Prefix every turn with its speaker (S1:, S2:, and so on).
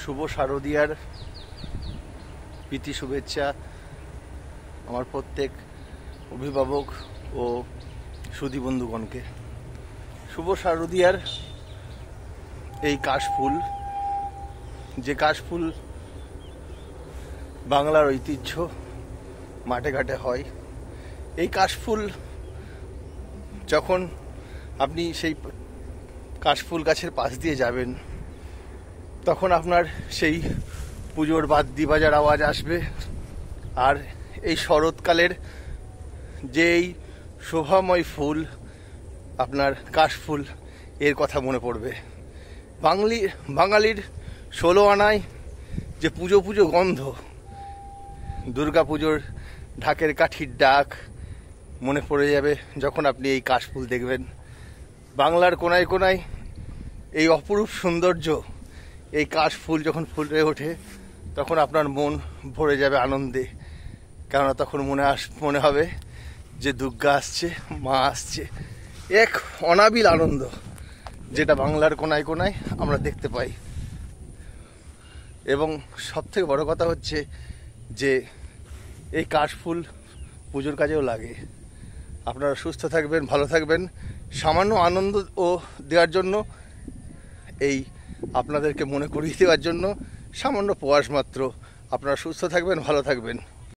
S1: শুভ শারদীয়ার প্রীতি শুভেচ্ছা আমার প্রত্যেক অভিভাবক ও সুধী বন্ধুগণকে। শুভ শারদীয়ার এই কাশফুল, যে কাশফুল বাংলার ঐতিহ্য, মাঠে ঘাটে হয়, এই কাশফুল যখন আপনি সেই কাশফুল গাছের পাশ দিয়ে যাবেন তখন আপনার সেই পুজোর বাদ্যি বাজার আওয়াজ আসবে, আর এই শরৎকালের যে এই শোভাময় ফুল আপনার কাশফুল, এর কথা মনে পড়বে। বাঙালির 16 আনায় যে পুজো পুজো গন্ধ, দুর্গা পুজোর ঢাকের কাঠির ডাক মনে পড়ে যাবে যখন আপনি এই কাশফুল দেখবেন। বাংলার কোনায় কোনায় এই অপরূপ সৌন্দর্য, এই কাশফুল যখন ফুটে ওঠে তখন আপনার মন ভরে যাবে আনন্দে, কেননা তখন মনে হবে যে দুর্গা আসছে, মা আসছে। এক অনাবিল আনন্দ যেটা বাংলার কোনায় কোনায় আমরা দেখতে পাই। এবং সবথেকে বড় কথা হচ্ছে যে এই কাশফুল পুজোর কাজেও লাগে। আপনারা সুস্থ থাকবেন, ভালো থাকবেন। সামান্য আনন্দ ও দেওয়ার জন্য, এই আপনাদেরকে মনে করিয়ে দেওয়ার জন্য সামান্য প্রয়াস মাত্র। আপনারা সুস্থ থাকবেন, ভালো থাকবেন।